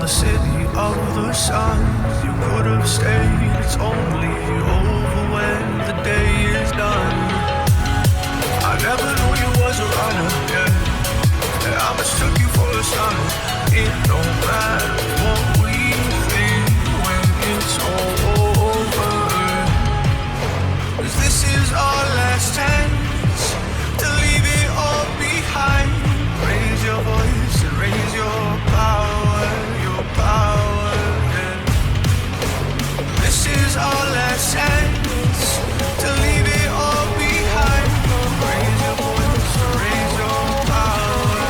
the city of the sun. You could have stayed, it's only over when the day is done. I never knew you was a runner, yeah. I mistook you for a son. It don't matter what we think when it's all over. 'Cause this is our last chance to leave it all behind. Raise your voice and raise your power, yeah. This is our last chance to leave it all behind. Raise your voice and raise your power,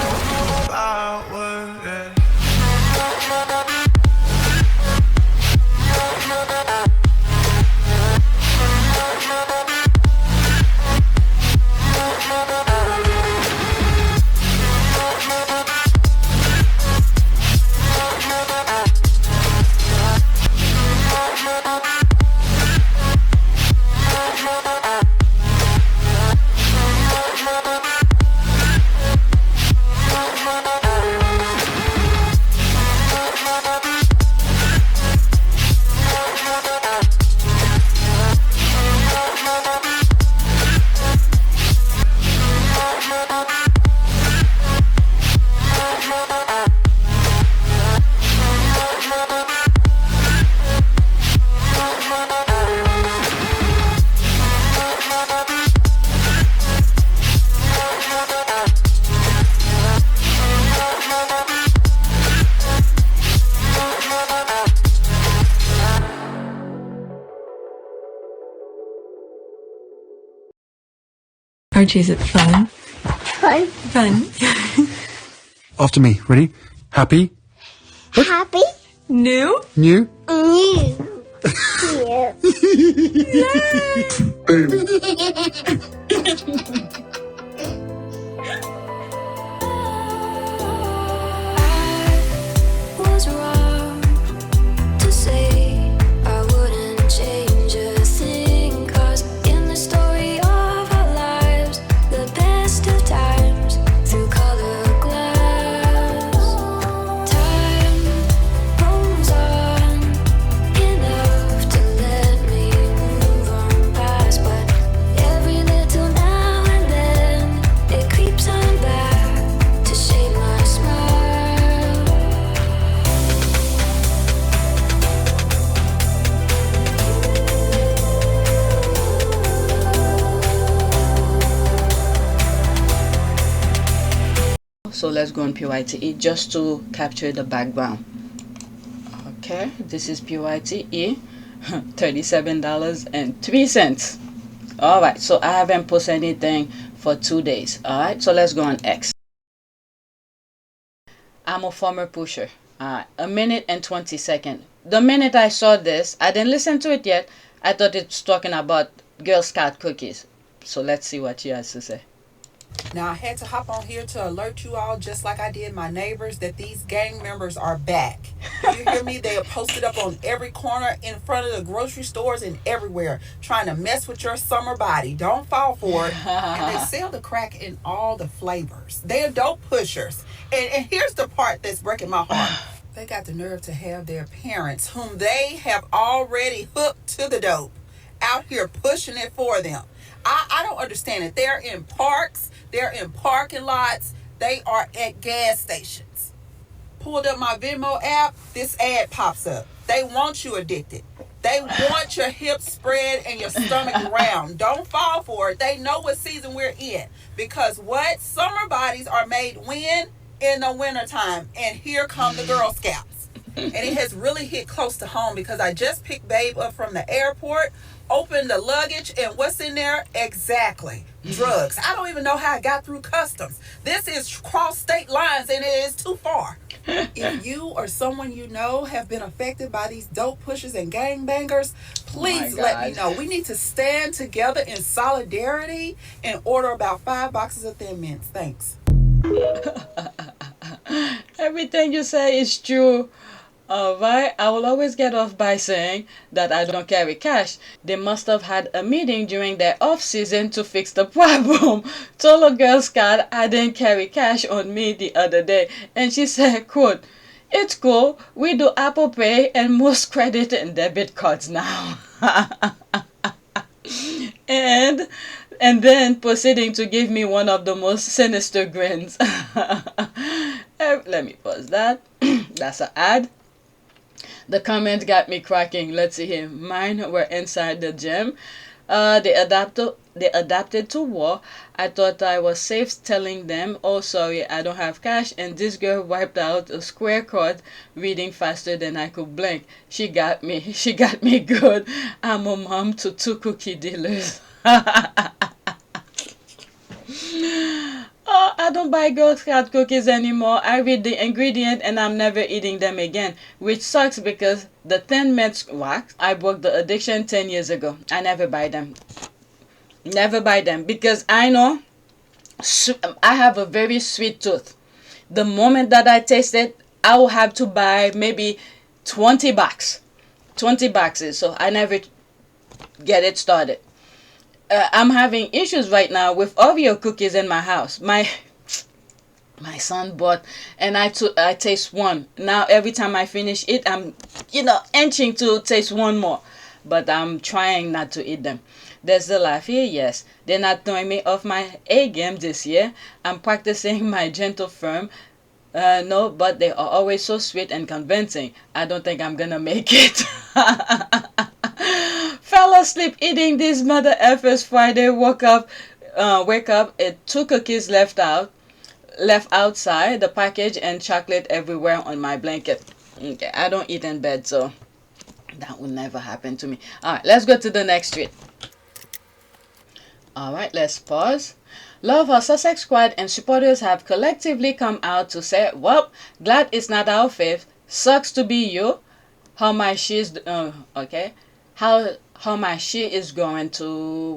yeah. Archie, is it fun? Fun. Fun. After me. Ready? Happy? Happy. New? New? New. Was wrong to say I wouldn't change a thing, 'cause in the story of our lives, the best of times through colored glass, time moves on enough to let me move on past, but every little now and then it creeps on back to shape my smile. So let's go on PYTE just to capture the background. Okay, this is PYTE, $37.03. All right, so I haven't posted anything for 2 days. All right, so let's go on X. I'm a former pusher. All right, 1 minute and 20 seconds. The minute I saw this, I didn't listen to it yet. I thought it was talking about Girl Scout cookies. So let's see what she has to say. Now, I had to hop on here to alert you all, just like I did my neighbors, that these gang members are back. Do you hear me? They are posted up on every corner, in front of the grocery stores and everywhere, trying to mess with your summer body. Don't fall for it. And they sell the crack in all the flavors. They are dope pushers. And here's the part that's breaking my heart. They got the nerve to have their parents, whom they have already hooked to the dope, out here pushing it for them. I don't understand it. They're in parks. They're in parking lots. They are at gas stations. Pulled up my Venmo app. This ad pops up. They want you addicted. They want your hips spread and your stomach round. Don't fall for it. They know what season we're in. Because what? Summer bodies are made when? In the wintertime. And here come the Girl Scouts. And it has really hit close to home because I just picked Babe up from the airport, opened the luggage, and what's in there? Exactly. Drugs. I don't even know how I got through customs. This is cross state lines and it is too far. If you or someone you know have been affected by these dope pushers and gangbangers, please let me know. We need to stand together in solidarity and order about 5 boxes of Thin Mints. Thanks. Everything you say is true. Alright, I will always get off by saying that I don't carry cash. They must have had a meeting during their off season to fix the problem. Told a Girl Scout I didn't carry cash on me the other day, and she said, quote, It's cool. We do Apple Pay and most credit and debit cards now. and then proceeding to give me one of the most sinister grins. Let me pause that. That's an ad. The comment got me cracking. Let's see here. Mine were inside the gym. They adapted to war. I thought I was safe telling them, oh sorry, I don't have cash, and this girl wiped out a square card reading faster than I could blink. She got me. She got me good. I'm a mom to 2 cookie dealers. Oh, I don't buy Girl Scout cookies anymore. I read the ingredient and I'm never eating them again. Which sucks because the Thin Mints wax, I broke the addiction 10 years ago. I never buy them. Never buy them because I know I have a very sweet tooth. The moment that I taste it, I will have to buy maybe 20 boxes. 20 boxes. So I never get it started. I'm having issues right now with Oreo cookies in my house. My son bought, and I taste one. Now every time I finish it, I'm inching to taste one more. But I'm trying not to eat them. There's the laugh here, yes. They're not throwing me off my A game this year. I'm practicing my gentle firm. No, but they are always so sweet and convincing. I don't think I'm gonna make it. Fell asleep eating these mother effers Friday. Wake up, it 2 cookies left outside the package and chocolate everywhere on my blanket. Okay, I don't eat in bed, so that will never happen to me. Alright, let's go to the next tweet. Alright, let's pause. Love how Sussex Squad and supporters have collectively come out to say, well, glad it's not our fifth. Sucks to be you. How my she is how my she is going to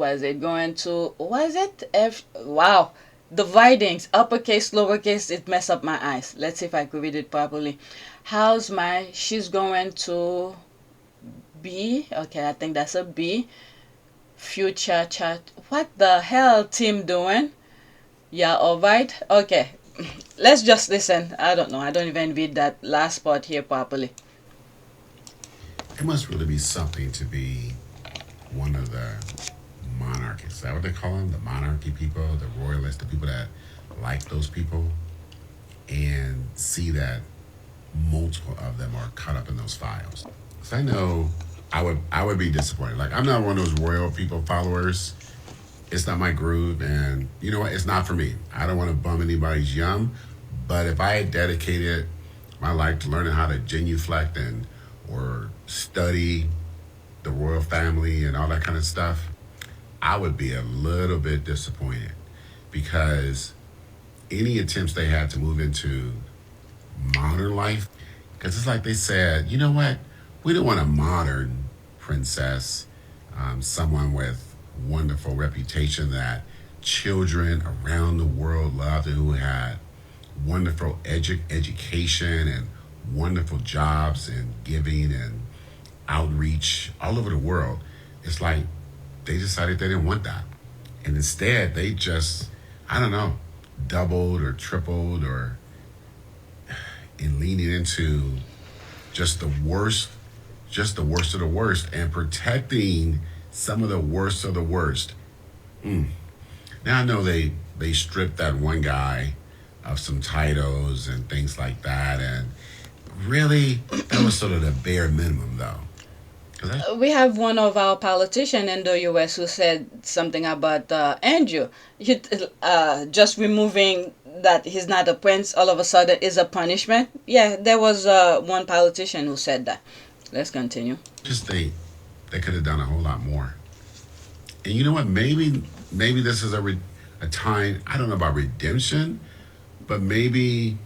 wow, the writings, uppercase, lowercase, it messed up my eyes. Let's see if I could read it properly. How's my she's going to be, okay, I think that's a B. Future chat. What the hell team doing? Yeah, alright. Okay. Let's just listen. I don't know. I don't even read that last part here properly. It must really be something to be one of the monarchies. Is that what they call them? The monarchy people, the royalists, the people that like those people, and see that multiple of them are caught up in those files. Because I know I would be disappointed. Like, I'm not one of those royal people followers. It's not my groove, and you know what? It's not for me. I don't want to bum anybody's yum, but if I had dedicated my life to learning how to genuflect or study the royal family and all that kind of stuff, I would be a little bit disappointed, because any attempts they had to move into modern life, because it's like they said, you know what? We don't want a modern princess, someone with wonderful reputation that children around the world loved and who had wonderful education and wonderful jobs and giving and outreach all over the world. It's like they decided they didn't want that. And instead, they just, I don't know, doubled or tripled or in leaning into just the worst of the worst and protecting some of the worst of the worst. Now I know they stripped that one guy of some titles and things like that, and really, that was sort of the bare minimum, though. We have one of our politicians in the U.S. who said something about Andrew. Just removing that he's not a prince all of a sudden is a punishment. Yeah, there was one politician who said that. Let's continue. Just they could have done a whole lot more. And you know what? Maybe this is a time, I don't know about redemption, but maybe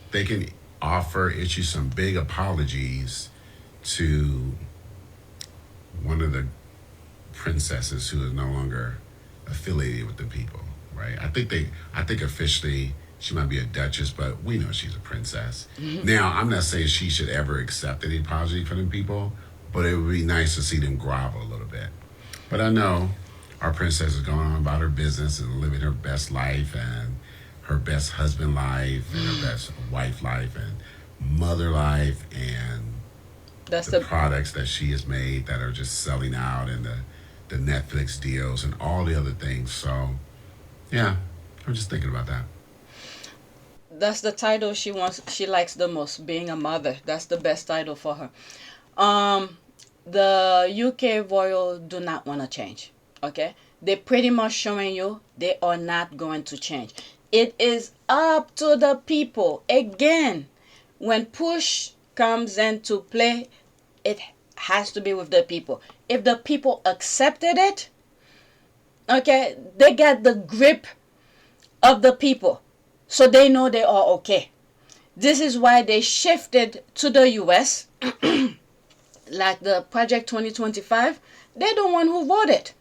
they can issue some big apologies to one of the princesses who is no longer affiliated with the people, right? I think officially she might be a duchess, but we know she's a princess. Mm-hmm. Now, I'm not saying she should ever accept any apology from the people, but it would be nice to see them grovel a little bit. But I know our princess is going on about her business and living her best life and her best husband life and her best wife life and mother life and That's the the products that she has made that are just selling out, and the Netflix deals and all the other things. So, yeah, I'm just thinking about that. that's the title she likes the most, being a mother. That's the best title for her. Um the UK royal do not want to change. Okay? They pretty much showing you they are not going to change. It is up to the people. Again, when push comes into play, it has to be with the people. If the people accepted it, okay, they got the grip of the people. So they know they are okay. This is why they shifted to the US, like the Project 2025. They're the one who voted,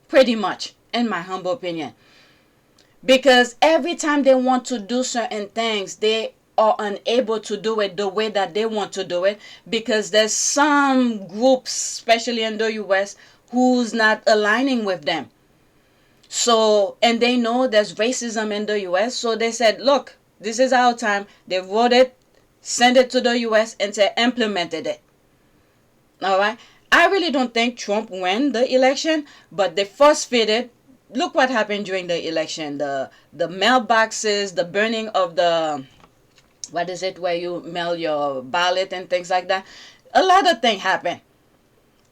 pretty much, in my humble opinion. Because every time they want to do certain things, they are unable to do it the way that they want to do it, because there's some groups, especially in the US, who's not aligning with them. So, and they know there's racism in the US, so they said, look, this is our time. They voted, sent it to the US, and said, implemented it. All right? I really don't think Trump won the election, but they force-fitted. Look what happened during the election. The mailboxes, the burning of the, what is it, where you mail your ballot and things like that. A lot of things happen.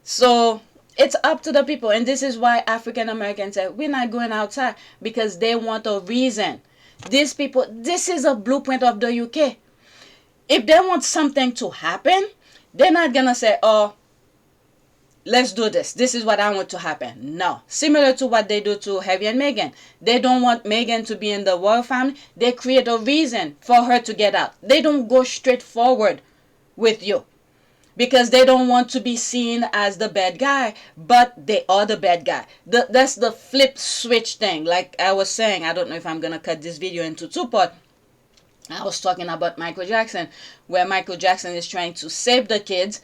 So it's up to the people. And this is why African Americans say, we're not going outside, because they want a reason. These people, this is a blueprint of the UK. If they want something to happen, they're not going to say, oh, let's do this. This is what I want to happen. No. Similar to what they do to Harry and Meghan. They don't want Meghan to be in the royal family. They create a reason for her to get out. They don't go straight forward with you, because they don't want to be seen as the bad guy, but they are the bad guy. That's the flip switch thing. Like I was saying, I don't know if I'm going to cut this video into two parts. I was talking about Michael Jackson, where Michael Jackson is trying to save the kids,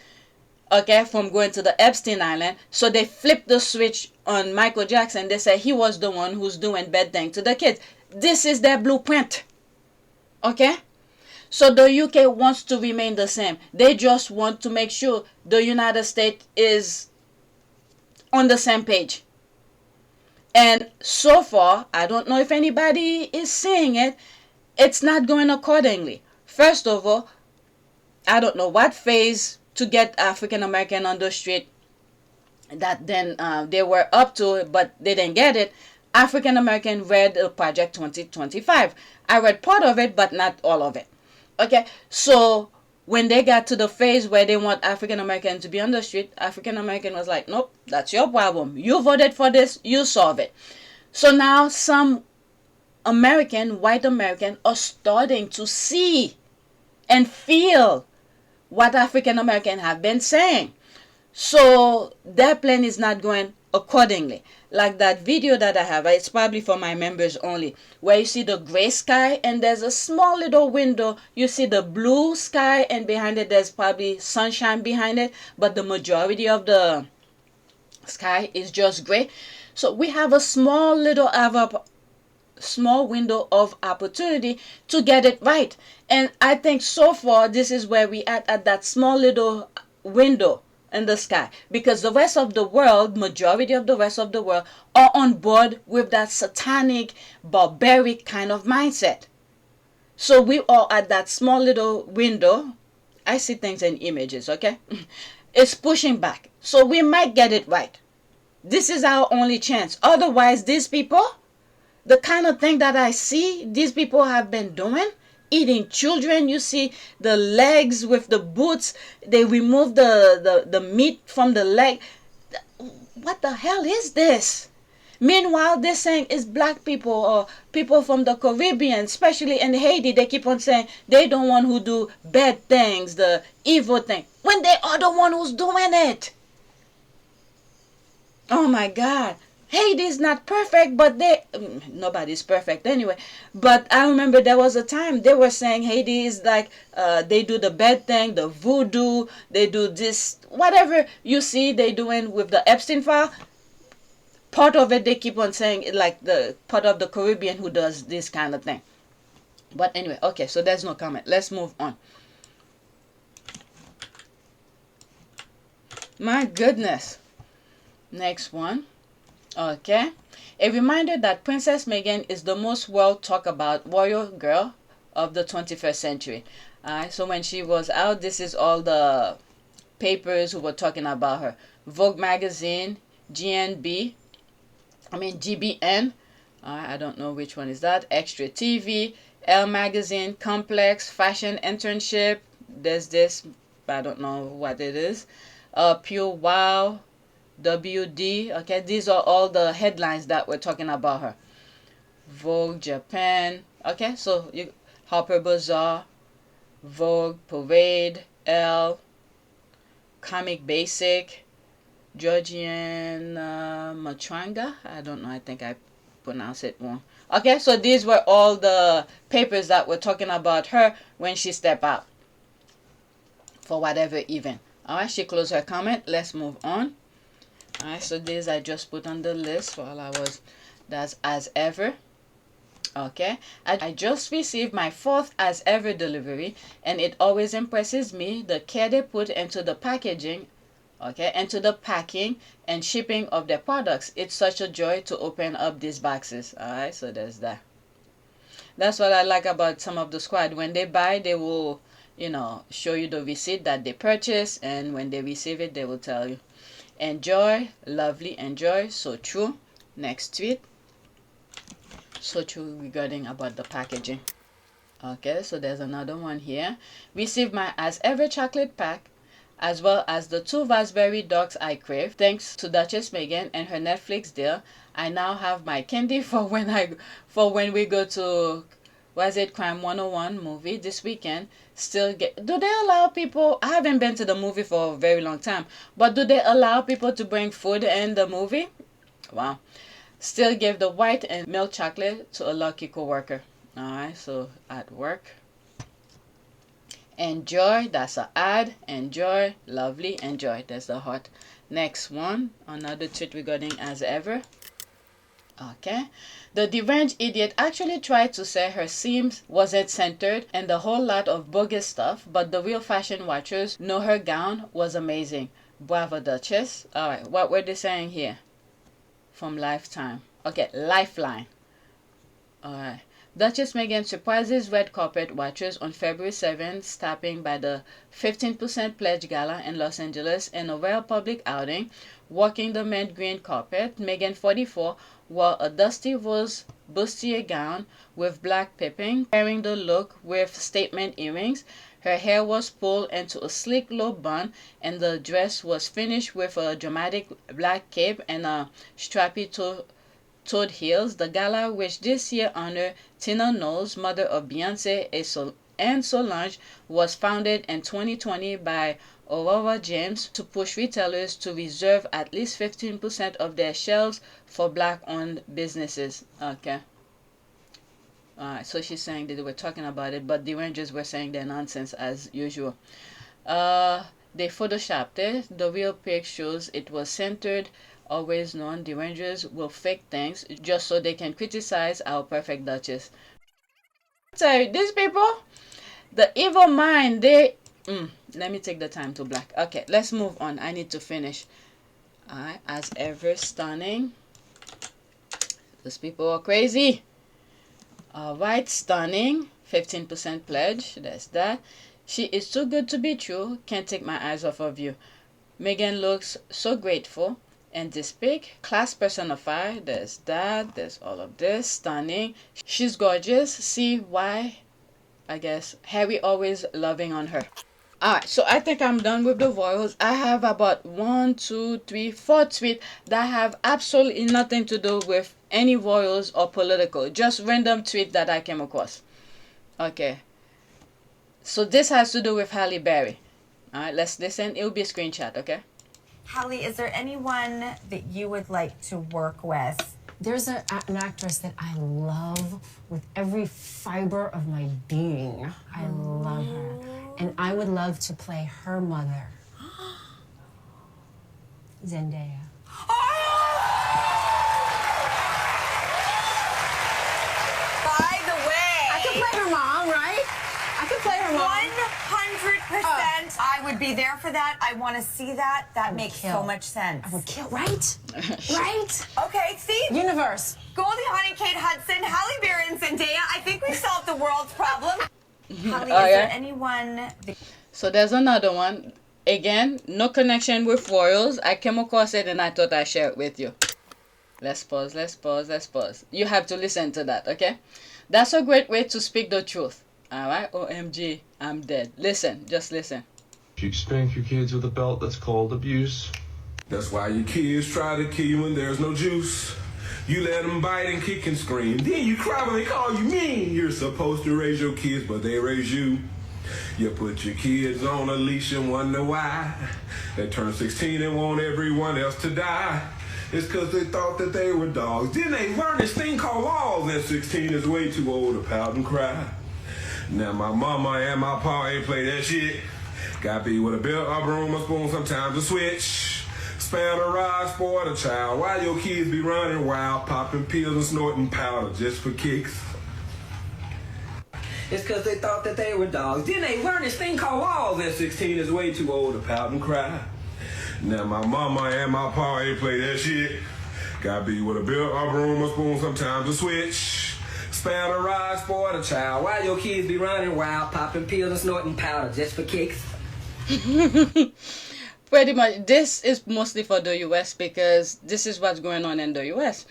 okay, from going to the Epstein Island. So they flipped the switch on Michael Jackson. They say he was the one who's doing bad things to the kids. This is their blueprint, okay? So the UK wants to remain the same. They just want to make sure the United States is on the same page. And so far, I don't know if anybody is seeing it, it's not going accordingly. First of all, I don't know what phase to get African American on the street that then they were up to it, but they didn't get it. African American read Project 2025. I read part of it, but not all of it. Okay, so when they got to the phase where they want African American to be on the street, African American was like, nope, that's your problem. You voted for this, you solve it. So now some white American, are starting to see and feel what African American have been saying. So their plan is not going accordingly. Like that video that I have, it's probably for my members only, where you see the gray sky and there's a small little window. You see the blue sky, and behind it there's probably sunshine behind it, but the majority of the sky is just gray. So we have a small window of opportunity to get it right. And I think so far this is where we at that small little window in the sky, because the rest of the world, majority of the rest of the world, are on board with that satanic, barbaric kind of mindset. So we are at that small little window. I see things in images, okay? It's pushing back. So we might get it right. This is our only chance. Otherwise, these people, the kind of thing that I see these people have been doing, eating children. You see the legs with the boots. They remove the meat from the leg. What the hell is this? Meanwhile, they're saying it's black people or people from the Caribbean, especially in Haiti. They keep on saying they don't want who do bad things, the evil thing, when they are the one who's doing it. Oh my God. Haiti is not perfect, but nobody's perfect anyway. But I remember there was a time they were saying Haiti is like, they do the bad thing, the voodoo, they do this, whatever you see they doing with the Epstein file. Part of it, they keep on saying, like the part of the Caribbean who does this kind of thing. But anyway, okay, so there's no comment. Let's move on. My goodness. Next one. Okay. A reminder that Princess Meghan is the most well talked about royal girl of the 21st century. Alright, so when she was out, this is all the papers who were talking about her. Vogue magazine, GBN. I don't know which one is that. Extra TV, Elle magazine, Complex, Fashion Internship. There's this, I don't know what it is. Pure Wow, WD. Okay, these are all the headlines that we're talking about her. Vogue Japan. Okay, so Harper Bazaar, Vogue, Parade, Elle, Comic Basic, Georgian Matranga. I don't know, I think I pronounced it wrong. Okay, so these were all the papers that were talking about her when she stepped out for whatever event. Alright, she closed her comment. Let's move on. Alright, so these I just put on the list while I was, that's as ever. Okay, I just received my 4th as ever delivery, and it always impresses me the care they put into the packaging, okay, into the packing and shipping of their products. It's such a joy to open up these boxes. Alright, so there's that. That's what I like about some of the squad. When they buy, they will, show you the receipt that they purchased, and when they receive it, they will tell you. Enjoy, lovely, enjoy, so true. Next tweet. So true regarding about the packaging. Okay, so there's another one here. Received my as ever chocolate pack, as well as the 2 raspberry dogs I crave. Thanks to Duchess Meghan and her Netflix deal, I now have my candy for when we go to, was it Crime 101 movie this weekend. Do they allow people? I haven't been to the movie for a very long time, but do they allow people to bring food in the movie? Wow. Still give the white and milk chocolate to a lucky coworker. Alright, so at work. Enjoy, that's an ad. Enjoy, lovely, enjoy. That's the heart. Next one, another tweet regarding as ever. Okay. The deranged idiot actually tried to say her seams wasn't centered and the whole lot of bogus stuff, but the real fashion watchers know her gown was amazing. Bravo, Duchess. Alright, what were they saying here? From Lifetime. Okay, Lifeline. Alright. Duchess Meghan surprises red carpet watchers on February 7th, stopping by the 15% Pledge Gala in Los Angeles in a rare public outing. Walking the mint green carpet, Meghan, 44, wore a dusty rose bustier gown with black piping, pairing the look with statement earrings. Her hair was pulled into a sleek low bun, and the dress was finished with a dramatic black cape and a strappy toed heels. The gala, which this year honored Tina Knowles, mother of Beyonce and Solange, was founded in 2020 by Aurora James to push retailers to reserve at least 15% of their shelves for black-owned businesses. Okay. Alright, so she's saying that they were talking about it, but the Rangers were saying their nonsense as usual. They photoshopped it. The real pic shows it was centered. Always known, the Rangers will fake things just so they can criticize our perfect Duchess. So these people, the evil mind, they... let me take the time to black. Okay, let's move on. I need to finish. Alright, as ever, stunning. Those people are crazy. Alright, stunning. 15% pledge. That's that. She is too good to be true. Can't take my eyes off of you. Meghan looks so grateful. And this pic, class personified. There's that. There's all of this. Stunning. She's gorgeous. See why, I guess, Harry always loving on her. Alright, so I think I'm done with the royals. I have about 1, 2, 3, 4 tweets that have absolutely nothing to do with any royals or political. Just random tweets that I came across. Okay. So this has to do with Halle Berry. Alright, let's listen. It will be a screenshot, okay? Halle, is there anyone that you would like to work with? There's an actress that I love with every fiber of my being. I love her. And I would love to play her mother. Zendaya. By the way, I can play her mom, right? I can play her mom. 100% I would be there for that. I want to see that. That makes so much sense. I would kill, right? Right? Okay, see? Universe. Goldie Hawn, Kate Hudson, Halle Berry, and Zendaya. I think we solved the world's problem. Halle, is there anyone... So there's another one. Again, no connection with royals. I came across it and I thought I'd share it with you. Let's pause. You have to listen to that, okay? That's a great way to speak the truth. Alright? OMG, I'm dead. Listen, just listen. You spank your kids with a belt, that's called abuse. That's why your kids try to kill you when there's no juice. You let them bite and kick and scream. Then you cry when they call you mean. You're supposed to raise your kids, but they raise you. You put your kids on a leash and wonder why. They turn 16 and want everyone else to die. It's because they thought that they were dogs. Then they learned this thing called laws. And 16 is way too old to pout and cry. Now my mama and my pa ain't play that shit. Got be with a belt, a broom, a spoon, sometimes a switch. Span a rod, spoil a child. Why your kids be running wild, popping pills and snorting powder just for kicks? It's because they thought that they were dogs. Then they learned this thing called laws. And 16 is way too old to pout and cry. Now my mama and my pa ain't play that shit. Got be with a belt, a broom, a spoon, sometimes a switch. Span a rod, spoil a child. Why your kids be running wild, popping pills and snorting powder just for kicks? Pretty much, this is mostly for the US because this is what's going on in the US.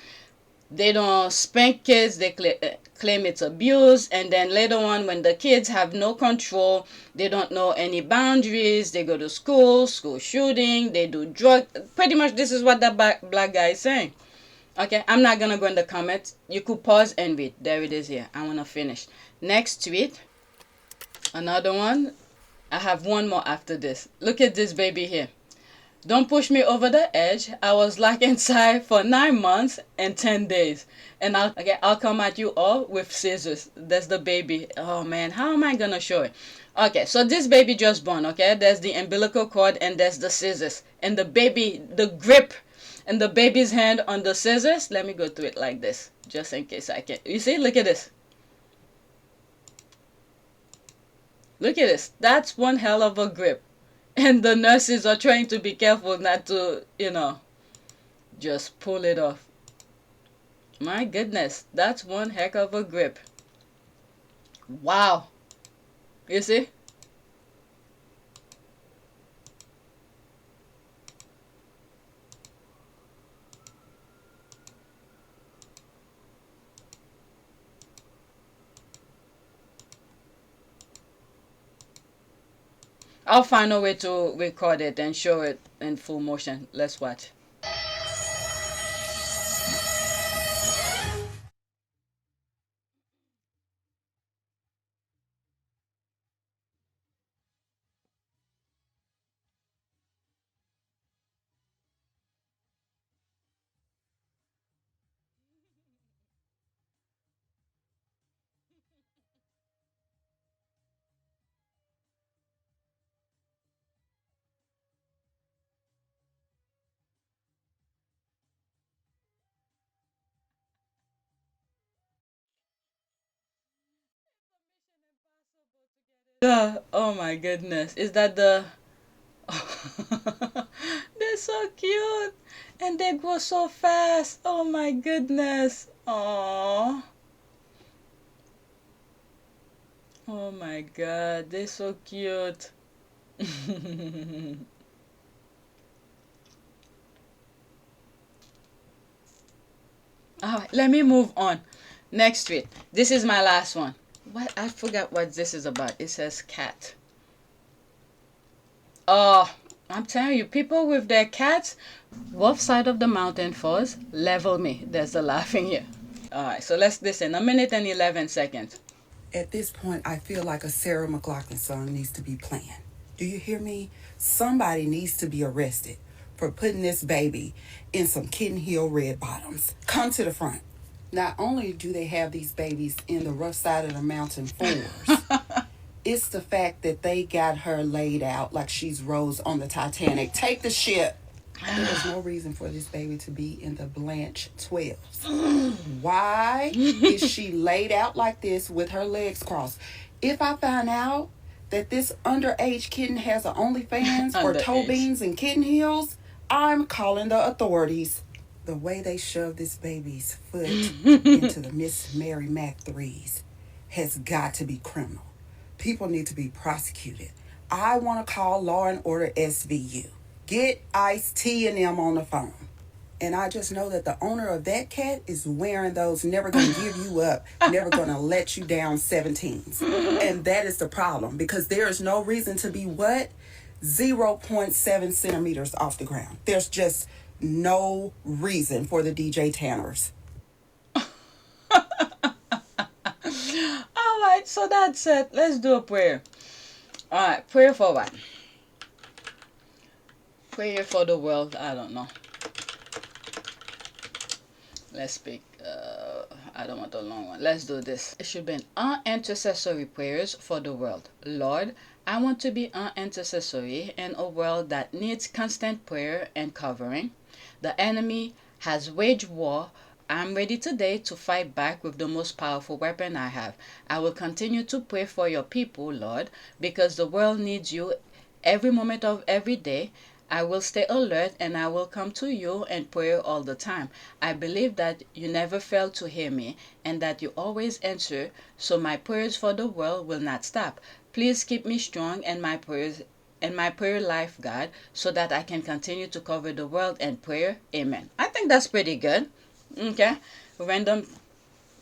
They don't spank kids, they claim it's abuse, and then later on when the kids have no control, they don't know any boundaries, they go to school shooting, they do drug. Pretty much this is what that black guy is saying. Okay, I'm not gonna go in the comments. You could pause and read. There it is here. I wanna finish. Next tweet. Another one. I have one more after this. Look at this baby here. Don't push me over the edge. I was locked inside for 9 months and 10 days. And I'll come at you all with scissors. That's the baby. Oh man, how am I gonna show it? Okay, so this baby just born, okay? There's the umbilical cord and there's the scissors. And the baby, the grip and the baby's hand on the scissors. Let me go through it like this, just in case I can. You see, look at this. Look at this. That's one hell of a grip. And the nurses are trying to be careful not to, just pull it off. My goodness, that's one heck of a grip. Wow. You see? I'll find a way to record it and show it in full motion. Let's watch. Oh my goodness. Is that the... They're so cute. And they grow so fast. Oh my goodness. Aww. Oh my god. They're so cute. Alright, let me move on. Next tweet. This is my last one. What? I forgot what this is about. It says cat. Oh, I'm telling you, people with their cats, rough side of the mountain falls, level me. There's the laughing here. Alright, so let's listen. 1 minute and 11 seconds. At this point, I feel like a Sarah McLachlan song needs to be playing. Do you hear me? Somebody needs to be arrested for putting this baby in some Kitten Hill red bottoms. Come to the front. Not only do they have these babies in the rough side of the mountain floors, it's the fact that they got her laid out like she's Rose on the Titanic. Take the ship. There's no reason for this baby to be in the Blanche 12s. Why is she laid out like this with her legs crossed? If I find out that this underage kitten has an OnlyFans for toe Underage. beans and kitten heels, I'm calling the authorities. The way they shoved this baby's foot into the Miss Mary Mac 3s has got to be criminal. People need to be prosecuted. I want to call Law and Order SVU. Get Ice-T and them on the phone. And I just know that the owner of that cat is wearing those never gonna give you up, never gonna let you down 17s. And that is the problem, because there is no reason to be what? 0.7 centimeters off the ground. There's just no reason for the DJ Tanners. Alright, so that's it. Let's do a prayer. Alright, prayer for what? Prayer for the world, I don't know. Let's speak. I don't want a long one. Let's do this. It should be an intercessory prayers for the world. Lord, I want to be an intercessory in a world that needs constant prayer and covering. The enemy has waged war. I'm ready today to fight back with the most powerful weapon I have. I will continue to pray for your people, Lord, because the world needs you every moment of every day. I will stay alert and I will come to you and pray all the time. I believe that you never fail to hear me and that you always answer, so my prayers for the world will not stop. Please keep me strong in my prayers and my prayer life, God, so that I can continue to cover the world and prayer. Amen. I think that's pretty good. Okay. Random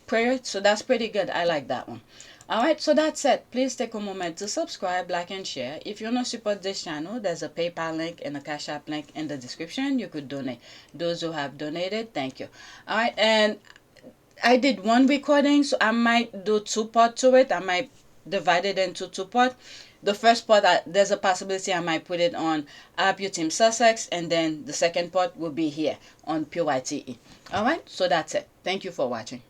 prayer. So that's pretty good. I like that one. Alright, so that's it. Please take a moment to subscribe, like, and share. If you want to support this channel, there's a PayPal link and a Cash App link in the description. You could donate. Those who have donated, thank you. Alright, and I did one recording, so I might do 2 parts to it. I might divide it into 2 parts. The first part, there's a possibility I might put it on App Team Sussex, and then the second part will be here on PYTE. Alright, so that's it. Thank you for watching.